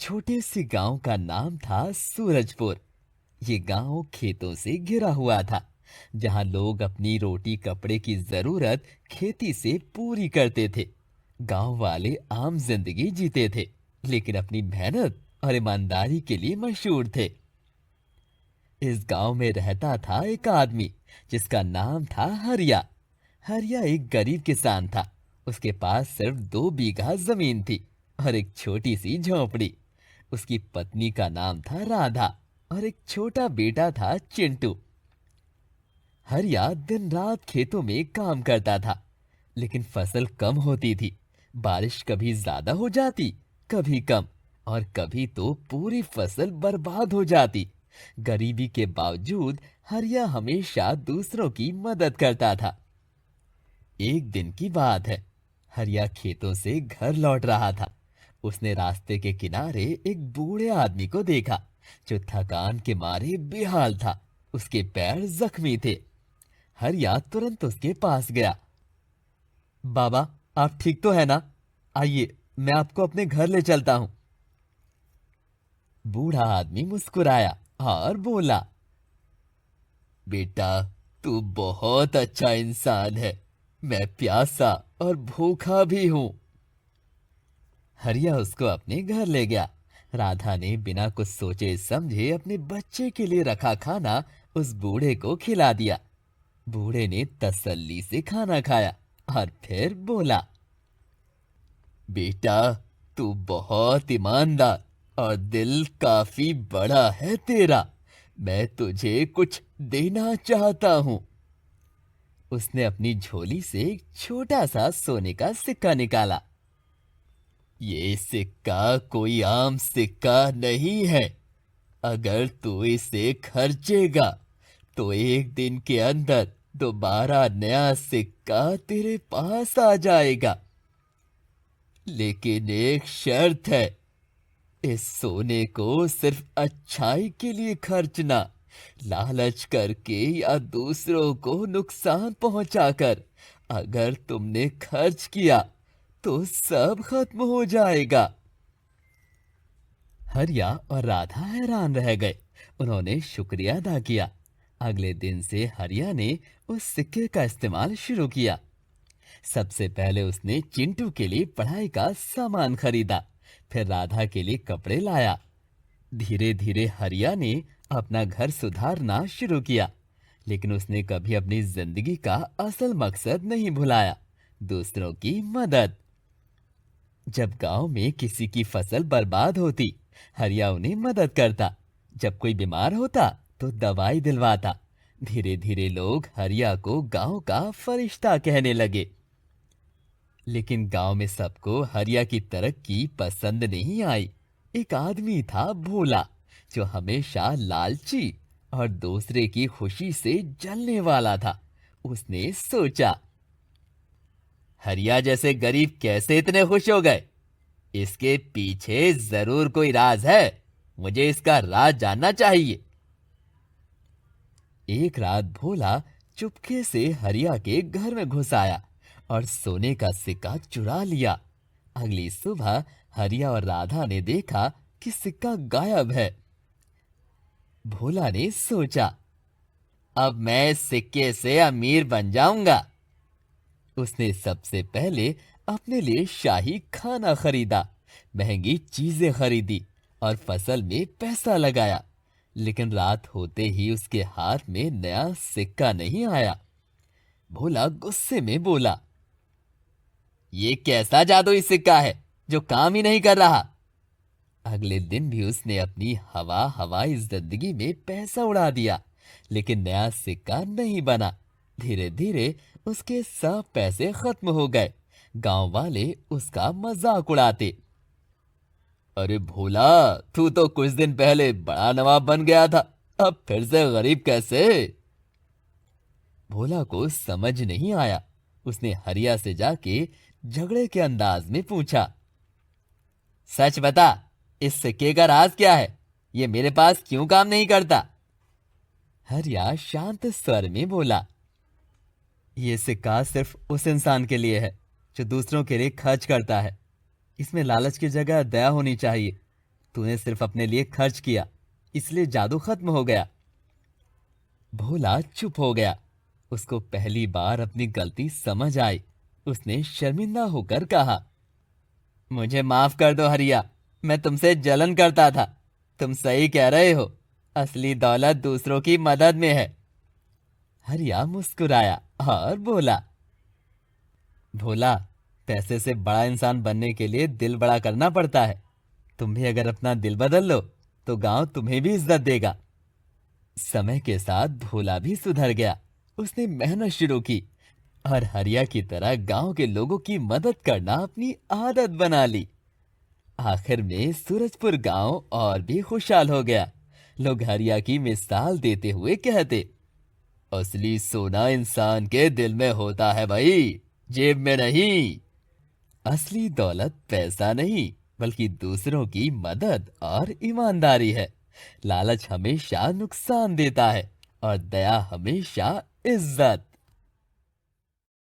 छोटे से गांव का नाम था सूरजपुर। ये गांव खेतों से घिरा हुआ था, जहां लोग अपनी रोटी कपड़े की जरूरत खेती से पूरी करते थे। गांव वाले आम जिंदगी जीते थे, लेकिन अपनी मेहनत और ईमानदारी के लिए मशहूर थे। इस गांव में रहता था एक आदमी जिसका नाम था हरिया। हरिया एक गरीब किसान था। उसके पास सिर्फ 2 बीघा जमीन थी और एक छोटी सी झोंपड़ी। उसकी पत्नी का नाम था राधा और एक छोटा बेटा था चिंटू। हरिया दिन रात खेतों में काम करता था, लेकिन फसल कम होती थी। बारिश कभी ज्यादा हो जाती, कभी कम, और कभी तो पूरी फसल बर्बाद हो जाती। गरीबी के बावजूद हरिया हमेशा दूसरों की मदद करता था। एक दिन की बात है। हरिया खेतों से घर लौट रहा था। उसने रास्ते के किनारे एक बूढ़े आदमी को देखा, जो थकान के मारे बेहाल था। उसके पैर जख्मी थे। हरिया तुरंत उसके पास गया। बाबा, आप ठीक तो है ना? आइए, मैं आपको अपने घर ले चलता हूँ। बूढ़ा आदमी मुस्कुराया और बोला, बेटा, तू बहुत अच्छा इंसान है। मैं प्यासा और भूखा भी हूँ। हरिया उसको अपने घर ले गया। राधा ने बिना कुछ सोचे समझे अपने बच्चे के लिए रखा खाना उस बूढ़े को खिला दिया। बूढ़े ने तसल्ली से खाना खाया और फिर बोला, बेटा, तू बहुत ईमानदार और दिल काफी बड़ा है तेरा। मैं तुझे कुछ देना चाहता हूँ। उसने अपनी झोली से एक छोटा सा सोने का सिक्का निकाला। ये सिक्का कोई आम सिक्का नहीं है। अगर तू इसे खर्चेगा तो एक दिन के अंदर दोबारा नया सिक्का तेरे पास आ जाएगा। लेकिन एक शर्त है, इस सोने को सिर्फ अच्छाई के लिए खर्चना, लालच करके या दूसरों को नुकसान पहुंचाकर। अगर तुमने खर्च किया तो सब खत्म हो जाएगा। हरिया और राधा हैरान रह गए। उन्होंने शुक्रिया अदा किया। अगले दिन से हरिया ने उस सिक्के का इस्तेमाल शुरू किया। सबसे पहले उसने चिंटू के लिए पढ़ाई का सामान खरीदा, फिर राधा के लिए कपड़े लाया। धीरे धीरे हरिया ने अपना घर सुधारना शुरू किया, लेकिन उसने कभी अपनी जिंदगी का असल मकसद नहीं भुलाया, दूसरों की मदद। जब गांव में किसी की फसल बर्बाद होती, हरिया उन्हें मदद करता। जब कोई बीमार होता तो दवाई दिलवाता। धीरे धीरे लोग हरिया को गांव का फरिश्ता कहने लगे। लेकिन गांव में सबको हरिया की तरक्की पसंद नहीं आई। एक आदमी था भोला, जो हमेशा लालची और दूसरे की खुशी से जलने वाला था। उसने सोचा, हरिया जैसे गरीब कैसे इतने खुश हो गए? इसके पीछे जरूर कोई राज है। मुझे इसका राज जानना चाहिए। एक रात भोला चुपके से हरिया के घर में घुस आया और सोने का सिक्का चुरा लिया। अगली सुबह हरिया और राधा ने देखा कि सिक्का गायब है। भोला ने सोचा, अब मैं इस सिक्के से अमीर बन जाऊंगा। उसने सबसे पहले अपने लिए शाही खाना खरीदा, महंगी चीजें खरीदी और फसल में पैसा लगाया। लेकिन रात होते ही उसके हाथ में नया सिक्का नहीं आया। भोला गुस्से में बोला, ये कैसा जादुई सिक्का है जो काम ही नहीं कर रहा? अगले दिन भी उसने अपनी हवाई जिंदगी में पैसा उड़ा दिया, लेकिन नया सिक्का नहीं बना। धीरे धीरे उसके सब पैसे खत्म हो गए। गांव वाले उसका मजाक उड़ाते। अरे भोला, तू तो कुछ दिन पहले बड़ा नवाब बन गया था, अब फिर से गरीब कैसे? भोला को समझ नहीं आया। उसने हरिया से जाके झगड़े के अंदाज में पूछा, सच बता, इस सिक्के का राज क्या है? ये मेरे पास क्यों काम नहीं करता? हरिया शांत स्वर में बोला, ये सिक्का सिर्फ उस इंसान के लिए है जो दूसरों के लिए खर्च करता है। इसमें लालच की जगह दया होनी चाहिए। तूने सिर्फ अपने लिए खर्च किया, इसलिए जादू खत्म हो गया। भोला चुप हो गया। उसको पहली बार अपनी गलती समझ आई। उसने शर्मिंदा होकर कहा, मुझे माफ कर दो हरिया, मैं तुमसे जलन करता था। तुम सही कह रहे हो, असली दौलत दूसरों की मदद में है। हरिया मुस्कुराया और बोला, भोला, पैसे से बड़ा इंसान बनने के लिए दिल बड़ा करना पड़ता है। तुम भी अगर अपना दिल बदल लो तो गांव तुम्हें भी इज्जत देगा। समय के साथ भोला भी सुधर गया। उसने मेहनत शुरू की और हरिया की तरह गांव के लोगों की मदद करना अपनी आदत बना ली। आखिर में सूरजपुर गांव और भी खुशहाल हो गया। लोग हरिया की मिसाल देते हुए कहते, असली सोना इंसान के दिल में होता है भाई, जेब में नहीं। असली दौलत पैसा नहीं, बल्कि दूसरों की मदद और ईमानदारी है। लालच हमेशा नुकसान देता है और दया हमेशा इज्जत।